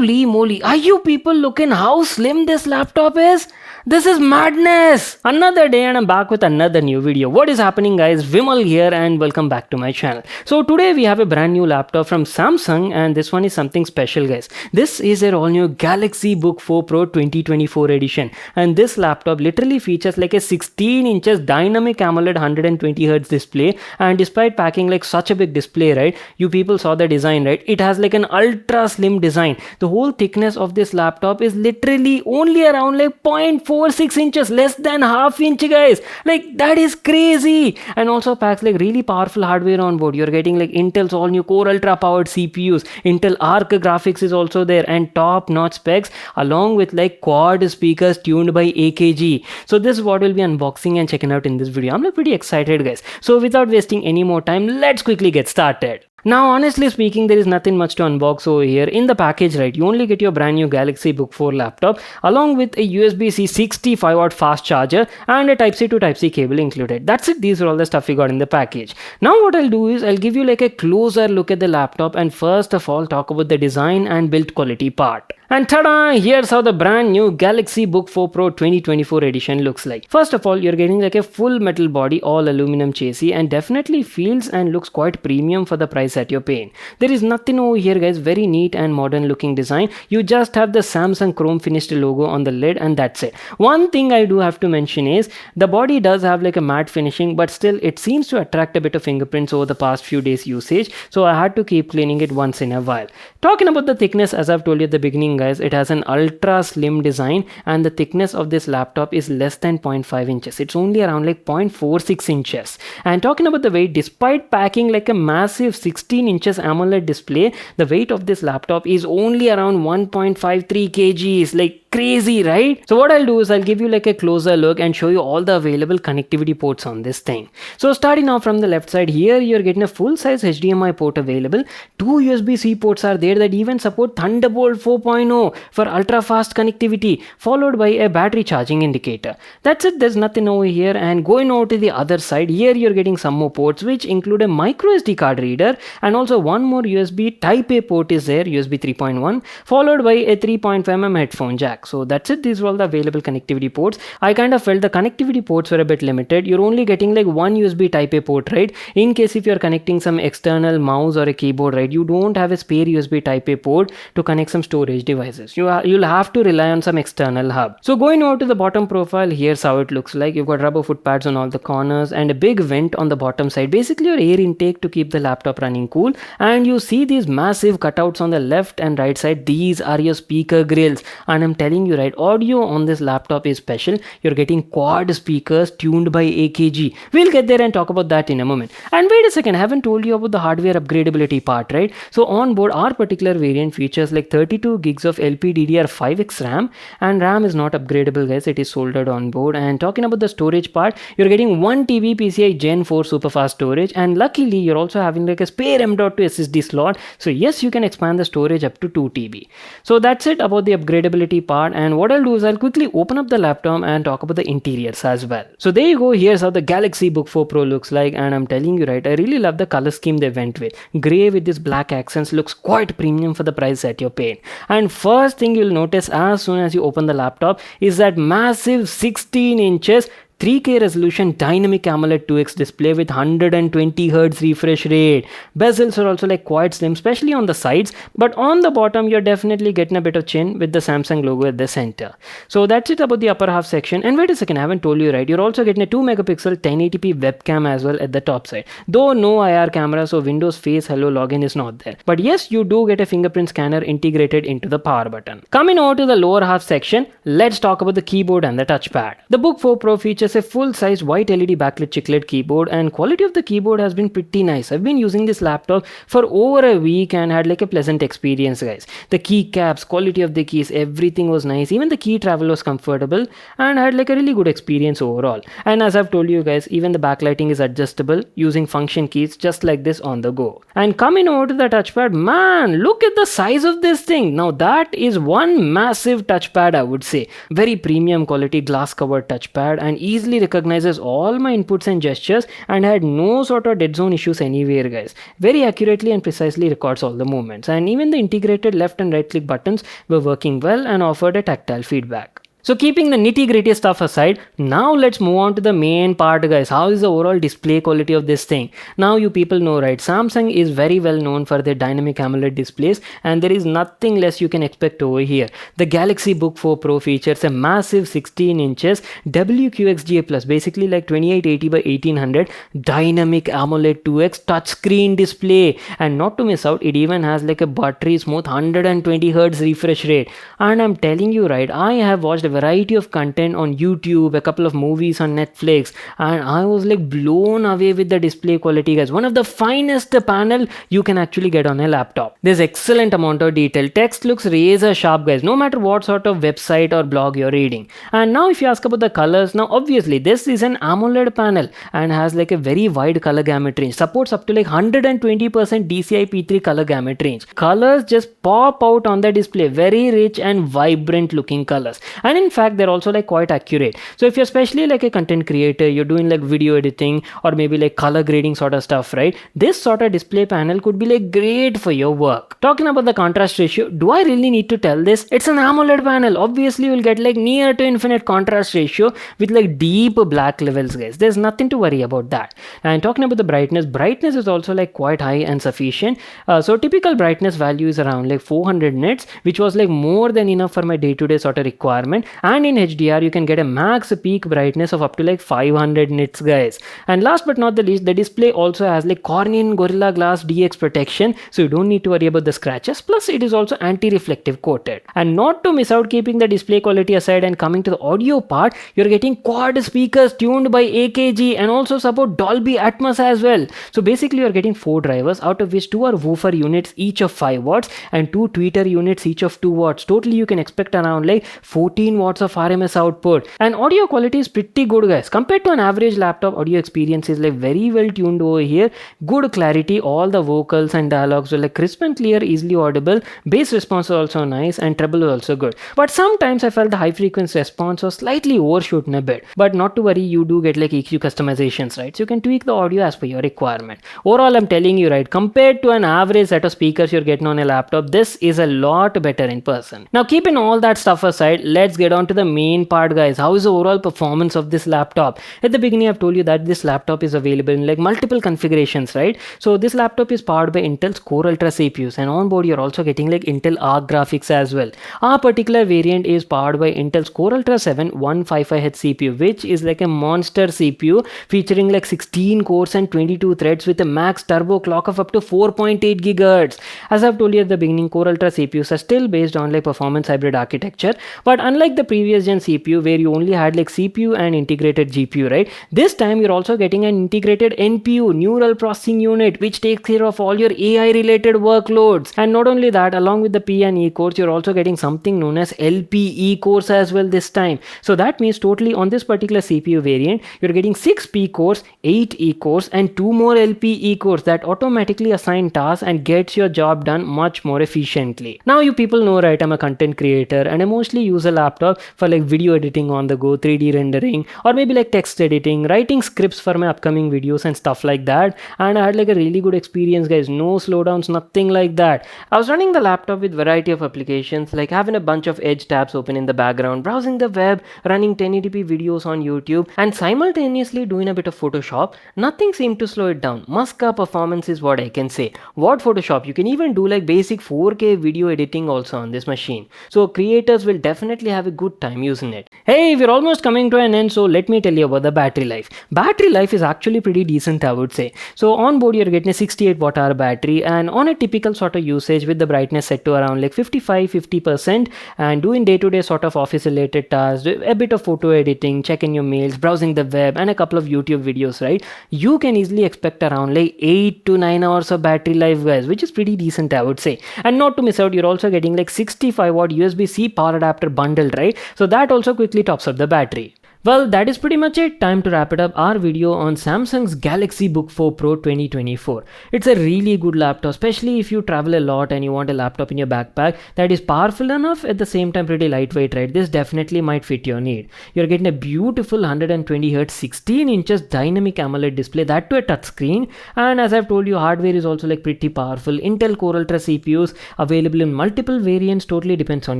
Holy moly, are you people looking how slim this laptop is? This is madness! Another day and I'm back with another new video. What is happening guys? Vimal here and welcome back to my channel. So today we have a brand new laptop from Samsung and this one is something special guys. This is their all new Galaxy Book 4 Pro 2024 edition and this laptop literally features like a 16 inches dynamic AMOLED 120Hz display, and despite packing like such a big display, right, you people saw the design, right, it has like an ultra slim design. The whole thickness of this laptop is literally only around like 0.46 inches, less than half inch guys. Like that is crazy, and also packs like really powerful hardware on board. You're getting like Intel's all new Core Ultra powered CPUs, Intel Arc graphics is also there, and top notch specs along with like quad speakers tuned by AKG. So this is what we'll be unboxing and checking out in this video. I'm like pretty excited guys. So without wasting any more time, let's quickly get started. Now honestly speaking, there is nothing much to unbox over here. In the package, right, you only get your brand new Galaxy Book 4 laptop along with a USB-C 65W fast charger and a Type-C to Type-C cable included. That's it. These are all the stuff we got in the package. Now what I'll do is I'll give you like a closer look at the laptop and first of all talk about the design and build quality part. And tada! Here's how the brand new Galaxy Book 4 Pro 2024 edition looks like. First of all, you're getting like a full metal body, all aluminum chassis, and definitely feels and looks quite premium for the price that you're paying. There is nothing over here guys, very neat and modern looking design. You just have the Samsung chrome finished logo on the lid and that's it. One thing I do have to mention is the body does have like a matte finishing, but still it seems to attract a bit of fingerprints over the past few days usage, so I had to keep cleaning it once in a while. Talking about the thickness, as I've told you at the beginning guys, it has an ultra slim design and the thickness of this laptop is less than 0.5 inches. It's only around like 0.46 inches. And talking about the weight, despite packing like a massive 16 inches AMOLED display, the weight of this laptop is only around 1.53 kgs. Like crazy, right? So what I'll do is I'll give you like a closer look and show you all the available connectivity ports on this thing. So starting off from the left side, here you're getting a full size HDMI port available. Two USB-C ports are there that even support Thunderbolt 4.0 for ultra fast connectivity, followed by a battery charging indicator. That's it. There's nothing over here. And going over to the other side, here you're getting some more ports which include a micro SD card reader, and also one more USB Type A port is there, USB 3.1, followed by a 3.5mm headphone jack. So that's it. These are all the available connectivity ports. I kind of felt the connectivity ports were a bit limited. You're only getting like one USB Type A port, right? In case if you're connecting some external mouse or a keyboard, right, you don't have a spare USB Type A port to connect some storage devices. You'll have to rely on some external hub. So going over to the bottom profile, here's how it looks like. You've got rubber foot pads on all the corners and a big vent on the bottom side, basically your air intake to keep the laptop running cool. And you see these massive cutouts on the left and right side. These are your speaker grills, and I'm telling you, right, audio on this laptop is special. You're getting quad speakers tuned by AKG. We'll get there and talk about that in a moment. And wait a second, I haven't told you about the hardware upgradability part, right? So on board, our particular variant features like 32 gigs of LPDDR5X RAM, and RAM is not upgradable guys, it is soldered on board. And talking about the storage part, you're getting 1 TB PCI Gen 4 superfast storage, and luckily you're also having like a spare M.2 SSD slot, so yes, you can expand the storage up to 2 TB. So that's it about the upgradability part. And what I'll do is I'll quickly open up the laptop and talk about the interiors as well. So there you go. Here's how the Galaxy Book 4 Pro looks like, and I'm telling you, right, I really love the color scheme they went with. Gray with this black accents looks quite premium for the price that you're paying. And first thing you'll notice as soon as you open the laptop is that massive 16 inches 3K resolution dynamic AMOLED 2X display with 120Hz refresh rate. Bezels are also like quite slim, especially on the sides, but on the bottom you're definitely getting a bit of chin with the Samsung logo at the center. So that's it about the upper half section. And wait a second, I haven't told you, right, you're also getting a 2 megapixel 1080p webcam as well at the top side. Though no IR camera, so Windows Face Hello login is not there. But yes, you do get a fingerprint scanner integrated into the power button. Coming over to the lower half section, let's talk about the keyboard and the touchpad. The Book 4 Pro features a full-size white LED backlit chiclet keyboard, and quality of the keyboard has been pretty nice. I've been using this laptop for over a week and had like a pleasant experience guys. The keycaps, quality of the keys, everything was nice. Even the key travel was comfortable and I had like a really good experience overall. And as I've told you guys, even the backlighting is adjustable using function keys just like this on the go. And coming over to the touchpad, man, look at the size of this thing. Now that is one massive touchpad, I would say. Very premium quality glass covered touchpad, and easily recognizes all my inputs and gestures and had no sort of dead zone issues anywhere, guys. Very accurately and precisely records all the movements, and even the integrated left and right click buttons were working well and offered a tactile feedback. So keeping the nitty gritty stuff aside, now let's move on to the main part, guys. How is the overall display quality of this thing? Now you people know, right? Samsung is very well known for their dynamic AMOLED displays, and there is nothing less you can expect over here. The Galaxy Book 4 Pro features a massive 16 inches WQXGA Plus, basically like 2880 by 1800 dynamic AMOLED 2X touchscreen display. And not to miss out, it even has like a buttery smooth 120 Hz refresh rate. And I'm telling you, right, I have watched a variety of content on YouTube, a couple of movies on Netflix, and I was like blown away with the display quality, guys. One of the finest panel you can actually get on a laptop. There's excellent amount of detail. Text looks razor sharp, guys, no matter what sort of website or blog you're reading. And now if you ask about the colors, now obviously this is an AMOLED panel and has like a very wide color gamut range, supports up to like 120% DCI-P3 color gamut range. Colors just pop out on the display, very rich and vibrant looking colors. And in fact, they're also like quite accurate. So if you're especially like a content creator, you're doing like video editing or maybe like color grading sort of stuff, right? This sort of display panel could be like great for your work. Talking about the contrast ratio, do I really need to tell this? It's an AMOLED panel. Obviously, you'll get like near to infinite contrast ratio with like deep black levels, guys. There's nothing to worry about that. And talking about the brightness is also like quite high and sufficient. So typical brightness value is around like 400 nits, which was like more than enough for my day-to-day sort of requirement. And in HDR you can get a max peak brightness of up to like 500 nits, guys. And last but not the least, the display also has like Corning Gorilla Glass DX protection, so you don't need to worry about the scratches. Plus it is also anti-reflective coated. And not to miss out, keeping the display quality aside and coming to the audio part, you're getting quad speakers tuned by AKG and also support Dolby Atmos as well. So basically you're getting 4 drivers, out of which 2 are woofer units each of 5 watts and 2 tweeter units each of 2 watts. Totally you can expect around like 14 watts of RMS output, and audio quality is pretty good, guys. Compared to an average laptop, audio experience is like very well tuned over here. Good clarity, all the vocals and dialogues were like crisp and clear, easily audible. Bass response was also nice and treble was also good. But sometimes I felt the high frequency response was slightly overshooting a bit. But not to worry, you do get like EQ customizations, right? So you can tweak the audio as per your requirement. Overall, I'm telling you, right, compared to an average set of speakers you're getting on a laptop, this is a lot better in person. Now keeping all that stuff aside, let's get on to the main part, guys. How is the overall performance of this laptop? At the beginning I've told you that this laptop is available in like multiple configurations, right? So this laptop is powered by Intel's Core Ultra CPUs, and on board you're also getting like Intel Arc graphics as well. Our particular variant is powered by Intel's Core Ultra 7 155H CPU, which is like a monster CPU featuring like 16 cores and 22 threads with a max turbo clock of up to 4.8 GHz. As I've told you at the beginning, Core Ultra CPUs are still based on like performance hybrid architecture, but unlike the previous gen CPU where you only had like CPU and integrated GPU, right? This time you're also getting an integrated NPU, neural processing unit, which takes care of all your AI related workloads. And not only that, along with the P and E cores, you're also getting something known as LPE cores as well this time. So that means totally on this particular CPU variant, you're getting 6 P cores, 8 E cores and 2 more LPE cores that automatically assign tasks and gets your job done much more efficiently. Now you people know, right, I'm a content creator and I mostly use a laptop for like video editing on the go, 3D rendering, or maybe like text editing, writing scripts for my upcoming videos and stuff like that. And I had like a really good experience, guys. No slowdowns, nothing like that. I was running the laptop with variety of applications, like having a bunch of Edge tabs open in the background, browsing the web, running 1080p videos on YouTube, and simultaneously doing a bit of Photoshop. Nothing seemed to slow it down. Muska performance is what I can say. What Photoshop? You can even do like basic 4K video editing also on this machine. So creators will definitely have a good time using it. Hey, we're almost coming to an end, so let me tell you about the battery life. Battery life is actually pretty decent, I would say. So on board you're getting a 68 watt hour battery, and on a typical sort of usage with the brightness set to around like 55-50% and doing day-to-day sort of office related tasks, a bit of photo editing, checking your mails, browsing the web and a couple of YouTube videos, right? You can easily expect around like 8 to 9 hours of battery life, guys, which is pretty decent, I would say. And not to miss out, you're also getting like 65 watt USB-C power adapter bundled, right? So that also quickly tops up the battery. Well, that is pretty much it. Time to wrap it up our video on Samsung's Galaxy Book 4 Pro 2024. It's a really good laptop, especially if you travel a lot and you want a laptop in your backpack that is powerful enough, at the same time pretty lightweight, right? This definitely might fit your need. You're getting a beautiful 120Hz 16 inches dynamic AMOLED display, that to a touchscreen, and as I've told you, hardware is also like pretty powerful. Intel Core Ultra CPUs available in multiple variants, totally depends on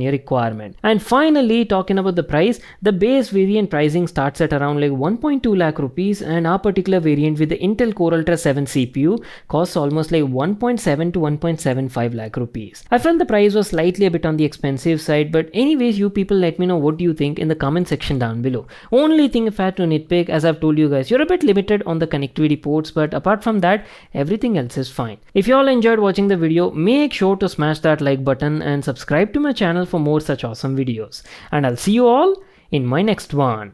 your requirement. And finally, talking about the price, the base variant pricing starts at around like 1.2 lakh rupees, and our particular variant with the Intel Core Ultra 7 CPU costs almost like 1.7 to 1.75 lakh rupees. I felt the price was slightly a bit on the expensive side, but anyways, you people let me know what do you think in the comment section down below. Only thing if I had to nitpick, as I've told you guys, you're a bit limited on the connectivity ports, but apart from that, everything else is fine. If you all enjoyed watching the video, make sure to smash that like button and subscribe to my channel for more such awesome videos. And I'll see you all in my next one.